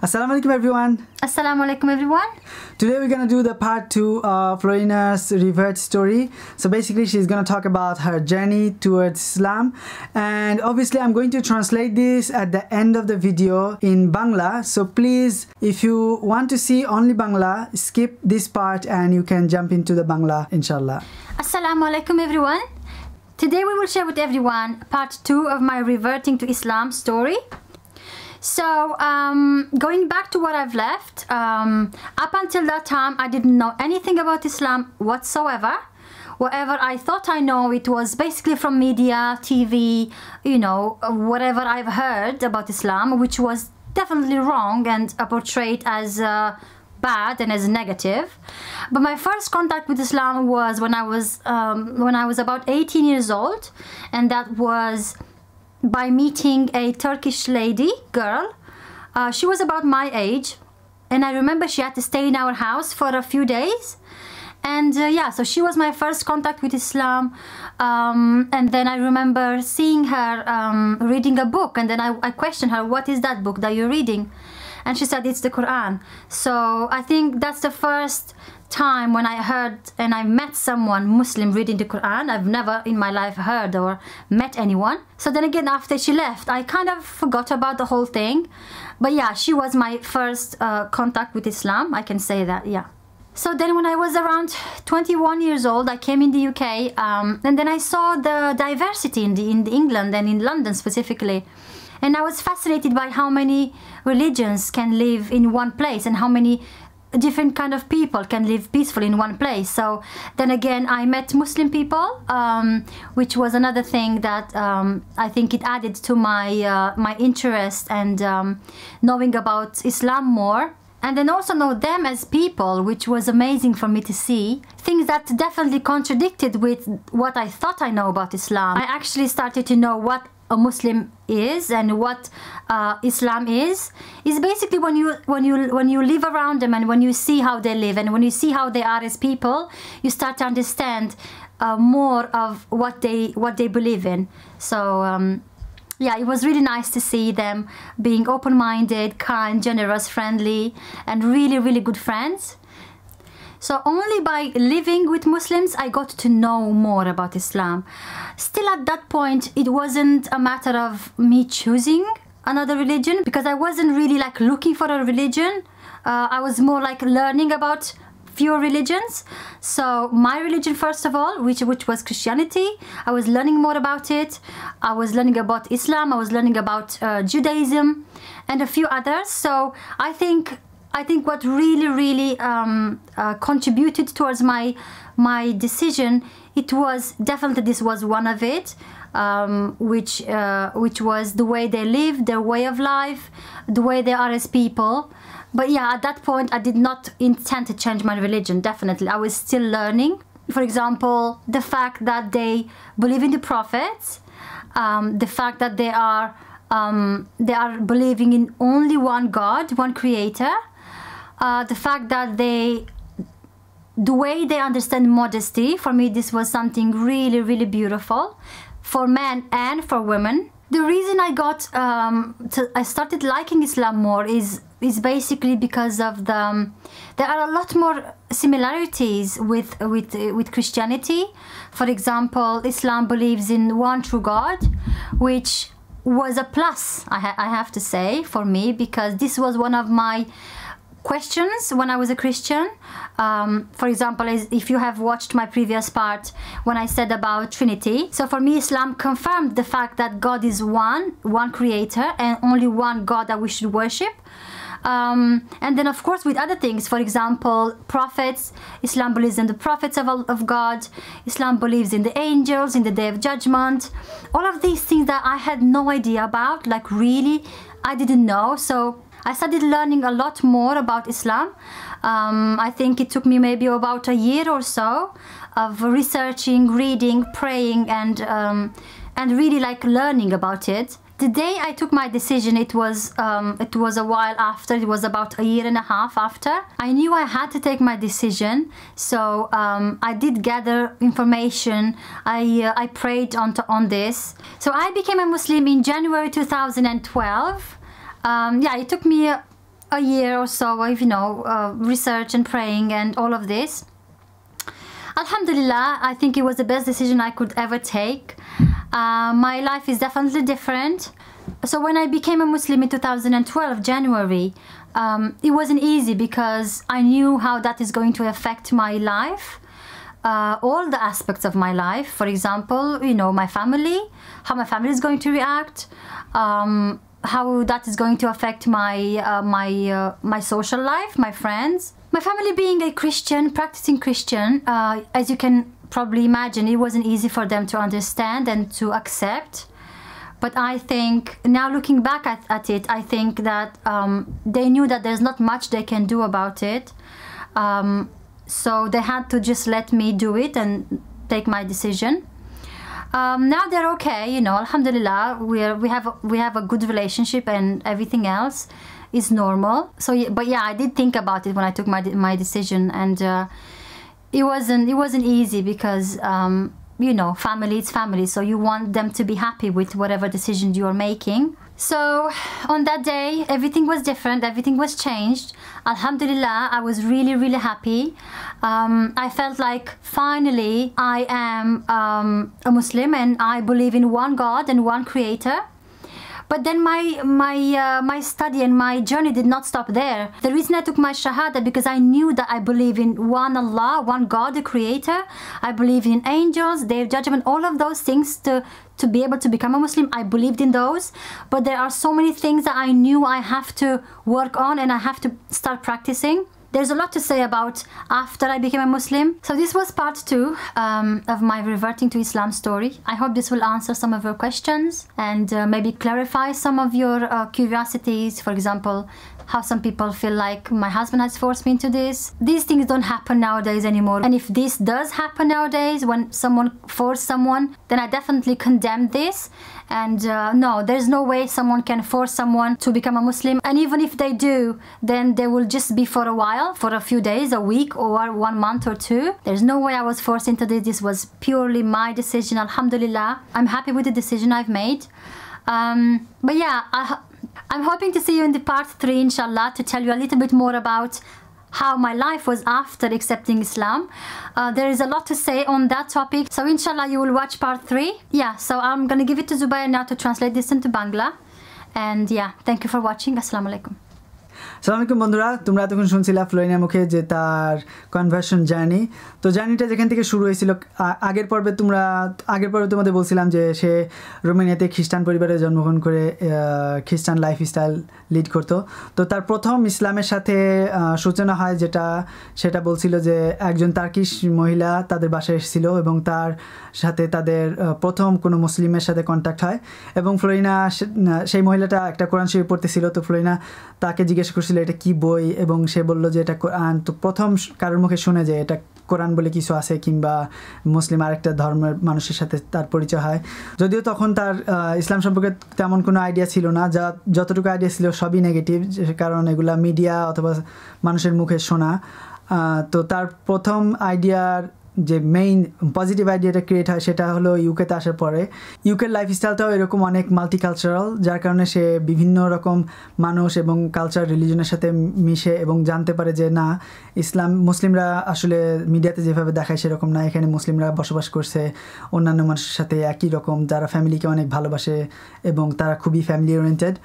Assalamu alaikum everyone. Assalamu alaikum everyone. Today we're gonna do the part 2 of Florina's revert story. So basically she's gonna talk about her journey towards Islam, and obviously I'm going to translate this at the end of the video in Bangla. So please, if you want to see only Bangla, skip this part and you can jump into the Bangla, inshallah. Assalamu alaikum everyone. Today we will share with everyone part 2 of my reverting to Islam story. So going back to what I've left, up until that time I didn't know anything about Islam whatsoever. Whatever I thought I know, it was basically from media, TV, you know, whatever I've heard about Islam, which was definitely wrong and portrayed as bad and as negative. But my first contact with Islam was when I was about 18 years old, and that was by meeting a Turkish girl. She was about my age, and I remember she had to stay in our house for a few days. And yeah, so she was my first contact with Islam. And then I remember seeing her reading a book, and then I questioned her, what is that book that you're reading? And she said it's the Quran. So I think that's the first time when I heard and I met someone Muslim reading the Quran. I've never in my life heard or met anyone. So then again, after she left, I kind of forgot about the whole thing. But yeah, she was my first contact with Islam, I can say that, yeah. So then when I was around 21 years old, I came in the UK, and then I saw the diversity in England and in London specifically. And I was fascinated by how many religions can live in one place and how many different kind of people can live peacefully in one place. So then again, I met Muslim people, which was another thing that I think it added to my my interest and knowing about Islam more. And then also know them as people, which was amazing for me to see. Things that definitely contradicted with what I thought I know about Islam. I actually started to know what a Muslim is and what Islam is basically when you live around them and when you see how they live and when you see how they are as people, you start to understand more of what they believe in. So yeah, it was really nice to see them being open-minded, kind, generous, friendly, and really, really good friends. So only by living with Muslims, I got to know more about Islam. Still at that point, it wasn't a matter of me choosing another religion, because I wasn't really like looking for a religion. I was more like learning about few religions. So my religion, first of all, which was Christianity, I was learning more about it. I was learning about Islam, I was learning about Judaism and a few others. So I think what really contributed towards my decision, it was definitely, this was one of it, which was the way they live, their way of life, the way they are as people. But yeah, at that point I did not intend to change my religion, definitely. I was still learning. For example, the fact that they believe in the prophets, the fact that they are believing in only one God, one creator, the fact that the way they understand modesty, for me this was something really beautiful for men and for women. The reason I started liking Islam more is basically because of there are a lot more similarities with Christianity. For example, Islam believes in one true God, which was a plus, I have to say, for me, because this was one of my questions when I was a Christian. For example, if you have watched my previous part when I said about Trinity. So for me, Islam confirmed the fact that God is one creator and only one God that we should worship. And then of course with other things, for example, prophets, Islam believes in the prophets of God, Islam believes in the angels, in the day of judgment, all of these things that I had no idea about, like really I didn't know. So I started learning a lot more about Islam. I think it took me maybe about a year or so of researching, reading, praying, and really like learning about it. The day I took my decision, it was a while after. It was about a year and a half after. I knew I had to take my decision, so I did gather information. I prayed on this. So I became a Muslim in January 2012. Yeah, it took me a year or so of, research and praying and all of this, Alhamdulillah, I think it was the best decision I could ever take. My life is definitely different. So when I became a Muslim in 2012, January, it wasn't easy because I knew how that is going to affect my life, all the aspects of my life. For example, my family, how my family is going to react, how that is going to affect my social life, my friends. My family being a Christian, practicing Christian, as you can probably imagine, it wasn't easy for them to understand and to accept. But I think, now looking back at it, I think that they knew that there's not much they can do about it. So they had to just let me do it and take my decision. Now they're okay, Alhamdulillah, we have a good relationship and everything else is normal. So, but yeah, I did think about it when I took my decision, and it wasn't easy because family is family, so you want them to be happy with whatever decision you are making. So on that day, everything was different, everything was changed. Alhamdulillah, I was really, really happy. I felt like finally I am a Muslim and I believe in one God and one Creator. But then my study and my journey did not stop there. The reason I took my Shahada, because I knew that I believe in one Allah, one God, the Creator. I believe in angels, Day of Judgment, all of those things to be able to become a Muslim. I believed in those. But there are so many things that I knew I have to work on and I have to start practicing. There's a lot to say about after I became a Muslim. So this was part 2 of my reverting to Islam story. I hope this will answer some of your questions and maybe clarify some of your curiosities. For example, how some people feel like my husband has forced me into this. These things don't happen nowadays anymore. And if this does happen nowadays, when someone forces someone, then I definitely condemn this. And no, there's no way someone can force someone to become a Muslim. And even if they do, then they will just be for a while, for a few days, a week, or 1 month or 2. There's no way I was forced into this. This was purely my decision. Alhamdulillah, I'm happy with the decision I've made. But yeah, I'm hoping to see you in the part 3, inshallah, to tell you a little bit more about how my life was after accepting Islam. There is a lot to say on that topic, so inshallah you will watch part 3. Yeah, so I'm gonna give it to Zubair now to translate this into Bangla. And yeah, thank you for watching. Assalamu alaikum. আসসালামু আলাইকুম বন্ধুরা, তোমরা এতক্ষণ শুনছিলা ফ্লোরিনার মুখে যে তার conversion journey. তো জার্নিটা যেখান থেকে শুরু হয়েছিল, আগের পর্বে তোমাদের বলছিলাম যে সে রোমানিয়াতে খ্রিস্টান পরিবারে জন্মগ্রহণ করে খ্রিস্টান লাইফস্টাইল লিড করতো। তো তার প্রথম ইসলামের সাথে সূচনা হয়, সেটা বলছিল যে একজন তার্কিশ মহিলা তাদের বাসায় এসেছিল এবং তার সাথে তাদের প্রথম কোনো মুসলিমের সাথে কন্ট্যাক্ট হয়। এবং ফ্লোরিনা, সেই মহিলাটা একটা কোরআন শরীফ পড়তেছিল। তো ফ্লোরিনা তাকে জিজ্ঞেস করছিল এটা কি বই, এবং সে বলল যে এটা কোরআন। তো প্রথম কারোর মুখে শুনে যে এটা কোরআন বলে কিছু আছে কিংবা মুসলিম আরেকটা ধর্মের মানুষের সাথে তার পরিচয় হয়। যদিও তখন তার ইসলাম সম্পর্কে তেমন কোনো আইডিয়া ছিল না, যতটুকু আইডিয়া ছিল সবই নেগেটিভ, কারণ এগুলা মিডিয়া অথবা মানুষের মুখে শোনা। তো তার প্রথম আইডিয়ার যে মেইন পজিটিভ আইডিয়াটা ক্রিয়েট হয় সেটা হলো ইউকেতে আসার পরে। ইউকের লাইফস্টাইলটাও এরকম অনেক মাল্টিকালচারাল, যার কারণে সে বিভিন্ন রকম মানুষ এবং কালচার, রিলিজনের সাথে মিশে এবং জানতে পারে যে না, মুসলিমরা আসলে মিডিয়াতে যেভাবে দেখায় সেরকম না। এখানে মুসলিমরা বসবাস করছে অন্যান্য মানুষের সাথে একই রকম, যারা ফ্যামিলিকে অনেক ভালোবাসে এবং তারা খুবই ফ্যামিলি ওরিয়েন্টেড।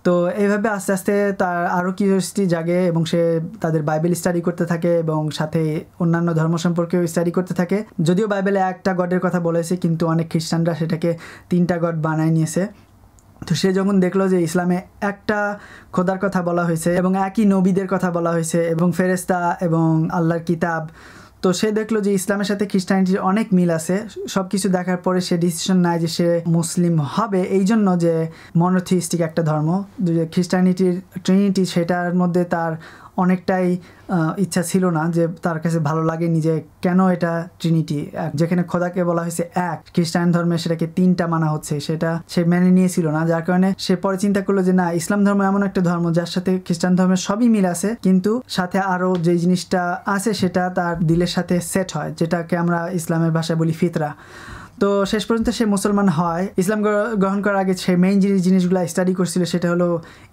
তো এইভাবে আস্তে আস্তে তার আরও কিউরিওসিটি জাগে এবং সে তাদের বাইবেল স্টাডি করতে থাকে এবং সাথে অন্যান্য ধর্ম সম্পর্কেও স্টাডি করতে থাকে। যদিও বাইবেলে একটা গডের কথা বলেছে, কিন্তু অনেক খ্রিস্টানরা সেটাকে 3টা গড বানায় নিয়েছে। তো সে যখন দেখলো যে ইসলামে একটা খোদার কথা বলা হয়েছে এবং একই নবীদের কথা বলা হয়েছে এবং ফেরেশতা এবং আল্লাহর কিতাব, তো সে দেখলো যে ইসলামের সাথে খ্রিস্টানিটির অনেক মিল আছে। সব কিছু দেখার পরে সে ডিসিশন নেয় যে সে মুসলিম হবে, এই জন্য যে মনোথিস্টিক একটা ধর্ম, খ্রিস্টানিটির ট্রিনিটি, সেটার মধ্যে তার অনেকটাই ইচ্ছা ছিল না, যে তার কাছে ভালো লাগেনি যে কেন এটা ট্রিনিটি, যেখানে খোদাকে বলা হয়েছে এক, খ্রিস্টান ধর্মে সেটাকে 3টা মানা হচ্ছে, সেটা সে মেনে নিয়েছিল না। যার কারণে সে পরে চিন্তা করলো যে না, ইসলাম ধর্ম এমন একটা ধর্ম যার সাথে খ্রিস্টান ধর্মের সবই মিল আছে, কিন্তু সাথে আরও যে জিনিসটা আছে সেটা তার দিলের সাথে সেট হয়, যেটাকে আমরা ইসলামের ভাষায় বলি ফিতরা। তো শেষ পর্যন্ত সে মুসলমান হয়। ইসলাম গ্রহণ করার আগে সে মেইন জিনিসগুলো স্টাডি করছিল, সেটা হলো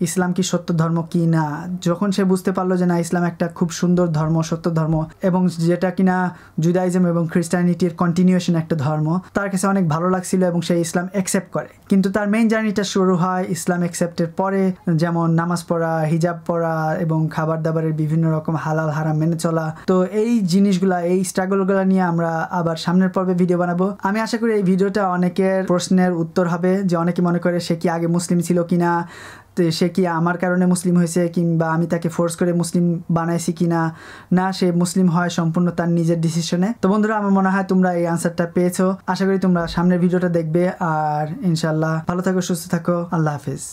ইসলাম কি সত্য ধর্ম কি না। যখন সে বুঝতে পারলো যে না, ইসলাম একটা খুব সুন্দর ধর্ম, সত্য ধর্ম, এবং যেটা কিনা জুদাইজম এবং খ্রিস্টানিটির কন্টিনিউশন একটা ধর্ম, তার কাছে অনেক ভালো লাগছিল এবং সে ইসলাম অ্যাকসেপ্ট করে। কিন্তু তার মেইন জার্নিটা শুরু হয় ইসলাম অ্যাকসেপ্টের পরে, যেমন নামাজ পড়া, হিজাব পড়া এবং খাবার দাবারের বিভিন্ন রকম হালাল হারাম মেনে চলা। তো এই জিনিসগুলা, এই স্ট্রাগলগুলো নিয়ে আমরা আবার সামনের পর্বে ভিডিও বানাবো। আমি আশা করি এই ভিডিওটা অনেকের প্রশ্নের উত্তর হবে, যে অনেকে মনে করে সে কি আগে মুসলিম ছিল কিনা, তো সে কি আমার কারণে মুসলিম হয়েছে, কিংবা আমি তাকে ফোর্স করে মুসলিম বানাইছি কিনা। না, সে মুসলিম হয় সম্পূর্ণ তার নিজের ডিসিশনে। তো বন্ধুরা, আমার মনে হয় তোমরা এই আনসারটা পেয়েছো। আশা করি তোমরা সামনের ভিডিওটা দেখবে, আর ইনশাল্লাহ ভালো থাকো, সুস্থ থাকো। আল্লাহ হাফিজ।